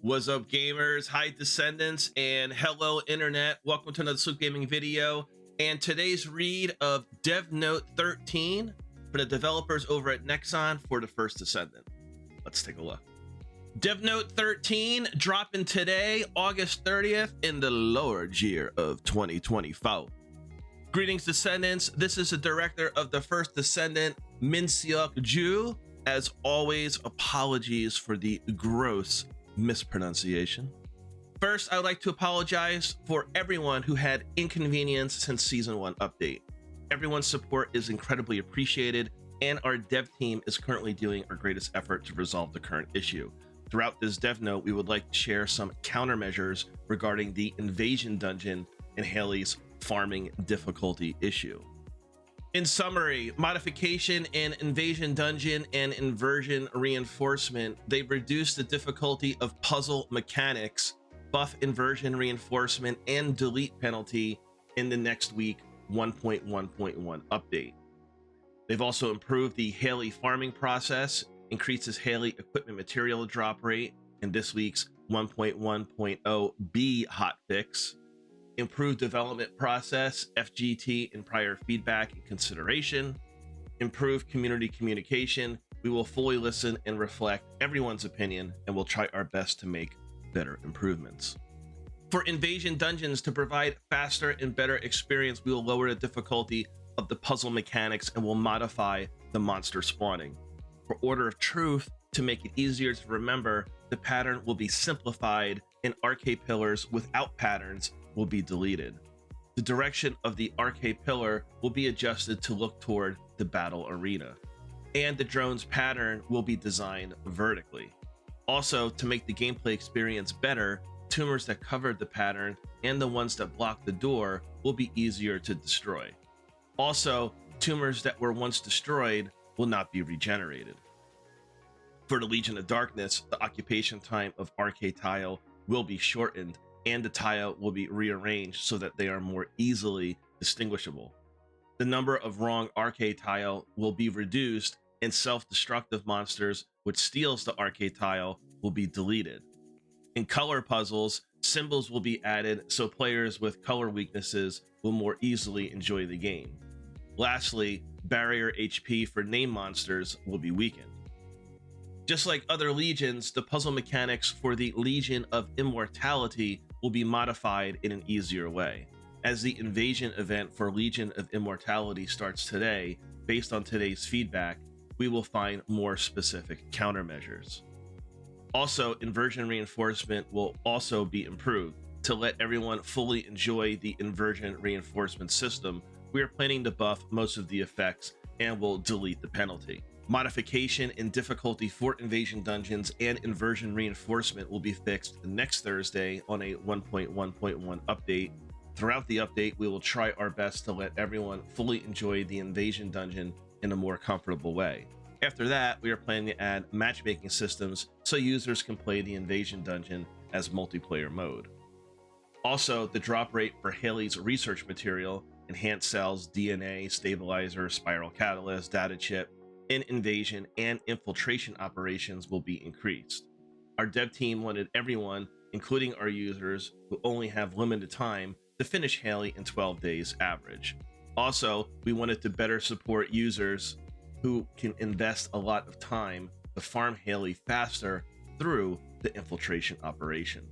What's up, gamers? Hi, Descendants, and hello, Internet. Welcome to another Sloop Gaming video. And today's read of Dev Note 13 for the developers over at Nexon for the First Descendant. Let's take a look. Dev Note 13 dropping today, August 30th, in the lower year of 2024. Greetings, Descendants. This is the director of the First Descendant, Min Seok Ju. As always, apologies for the gross mispronunciation. First, I would like to apologize for everyone who had inconvenience since Season 1 update. Everyone's support is incredibly appreciated, and our dev team is currently doing our greatest effort to resolve the current issue. Throughout this dev note, we would like to share some countermeasures regarding the Invasion Dungeon and Hailey's farming difficulty issue. In summary, modification in Invasion Dungeon and Inversion Reinforcement, they've reduced the difficulty of puzzle mechanics, buff Inversion Reinforcement, and delete penalty in the next week 1.1.1 update. They've also improved the Hailey farming process, increases Hailey equipment material drop rate in this week's 1.1.0b hotfix, improved development process, FGT and prior feedback and consideration, improved community communication. We will fully listen and reflect everyone's opinion, and we'll try our best to make better improvements. For Invasion Dungeons, to provide faster and better experience, we will lower the difficulty of the puzzle mechanics and will modify the monster spawning. For Order of Truth, to make it easier to remember, the pattern will be simplified and RK pillars without patterns will be deleted. The direction of the RK pillar will be adjusted to look toward the battle arena, and the drone's pattern will be designed vertically. Also, to make the gameplay experience better, tumors that covered the pattern and the ones that block the door will be easier to destroy. Also, tumors that were once destroyed will not be regenerated. For the Legion of Darkness, the occupation time of RK tile will be shortened, and the tile will be rearranged so that they are more easily distinguishable. The number of wrong RK tile will be reduced, and self-destructive monsters which steals the RK tile will be deleted. In color puzzles, symbols will be added so players with color weaknesses will more easily enjoy the game. Lastly, barrier HP for name monsters will be weakened. Just like other legions, the puzzle mechanics for the Legion of Immortality will be modified in an easier way. As the invasion event for Legion of Immortality starts today, based on today's feedback, we will find more specific countermeasures. Also, Inversion Reinforcement will also be improved. To let everyone fully enjoy the Inversion Reinforcement system, we are planning to buff most of the effects and will delete the penalty. Modification in difficulty for Invasion Dungeons and Inversion Reinforcement will be fixed next Thursday on a 1.1.1 update. Throughout the update, we will try our best to let everyone fully enjoy the Invasion Dungeon in a more comfortable way. After that, we are planning to add matchmaking systems so users can play the Invasion Dungeon as multiplayer mode. Also, the drop rate for Hailey's research material, enhanced cells, DNA, stabilizer, spiral catalyst, data chip, in invasion and infiltration operations will be increased. Our dev team wanted everyone, including our users who only have limited time, to finish Hailey in 12 days average. Also, we wanted to better support users who can invest a lot of time to farm Hailey faster through the infiltration operation.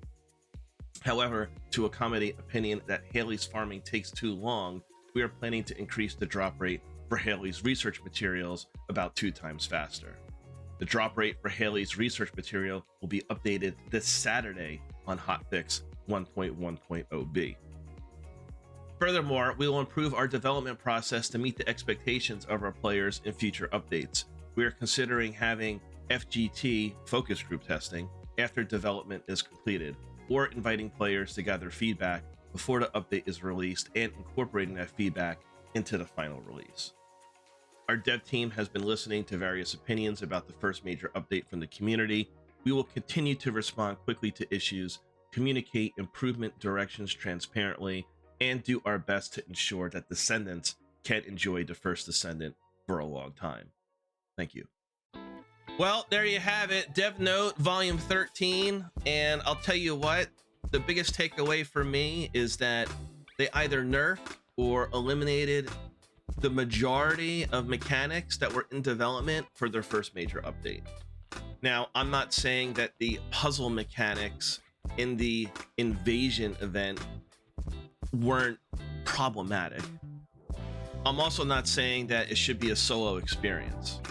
However, to accommodate opinion that Hailey's farming takes too long, we are planning to increase the drop rate for Hailey's research materials about 2 times faster. The drop rate for Hailey's research material will be updated this Saturday on hotfix 1.1.0b. Furthermore, we will improve our development process to meet the expectations of our players in future updates. We are considering having FGT focus group testing after development is completed, or inviting players to gather feedback before the update is released and incorporating that feedback into the final release. Our dev team has been listening to various opinions about the first major update from the community. We will continue to respond quickly to issues, communicate improvement directions transparently, and do our best to ensure that Descendants can enjoy the First Descendant for a long time. Thank you. Well, there you have it. Dev Note Volume 13. And I'll tell you what, the biggest takeaway for me is that they either nerfed or eliminated the majority of mechanics that were in development for their first major update. Now, I'm not saying that the puzzle mechanics in the invasion event weren't problematic. I'm also not saying that it should be a solo experience.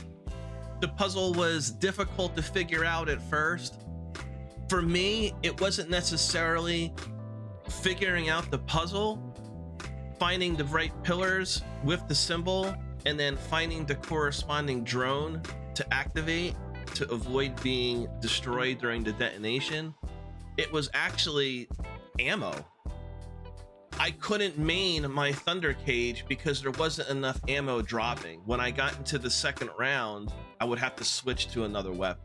The puzzle was difficult to figure out at first. For me, it wasn't necessarily figuring out the puzzle, finding the right pillars with the symbol, and then finding the corresponding drone to activate to avoid being destroyed during the detonation. It was actually ammo. I couldn't main my Thunder Cage because there wasn't enough ammo dropping. When I got into the second round, I would have to switch to another weapon.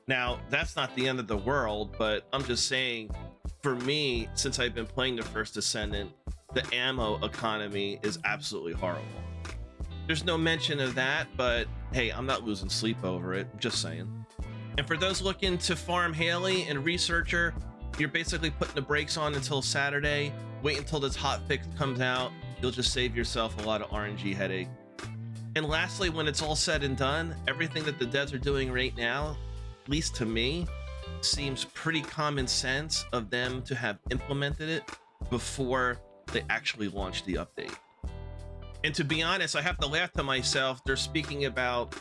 Now, that's not the end of the world, but I'm just saying, for me, since I've been playing the First Descendant, the ammo economy is absolutely horrible. There's no mention of that, but hey, I'm not losing sleep over it, I'm just saying. And for those looking to farm Hailey and Researcher, you're basically putting the brakes on until Saturday. Wait until this hotfix comes out. You'll just save yourself a lot of RNG headache. And lastly, when it's all said and done, everything that the devs are doing right now, at least to me, seems pretty common sense of them to have implemented it before they actually launched the update. And to be honest, I have to laugh to myself. They're speaking about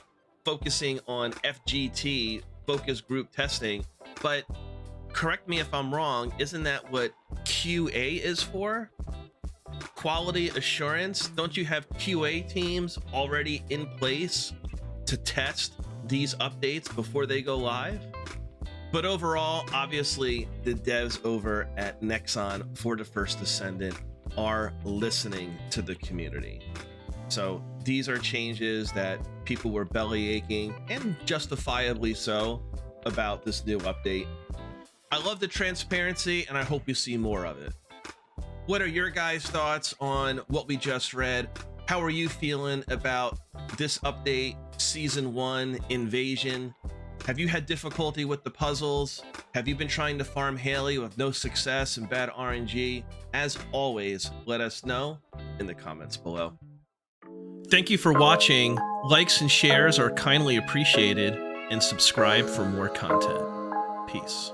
focusing on FGT, focus group testing, but correct me if I'm wrong, isn't that what QA is for? Quality assurance? Don't you have QA teams already in place to test these updates before they go live? But overall, obviously, the devs over at Nexon for the First Descendant are listening to the community. So these are changes that people were belly aching, and justifiably so, about this new update. I love the transparency, and I hope you see more of it. What are your guys' thoughts on what we just read? How are you feeling about this update, Season 1, Invasion? Have you had difficulty with the puzzles? Have you been trying to farm Hailey with no success and bad RNG? As always, let us know in the comments below. Thank you for watching. Likes and shares are kindly appreciated, and subscribe for more content. Peace.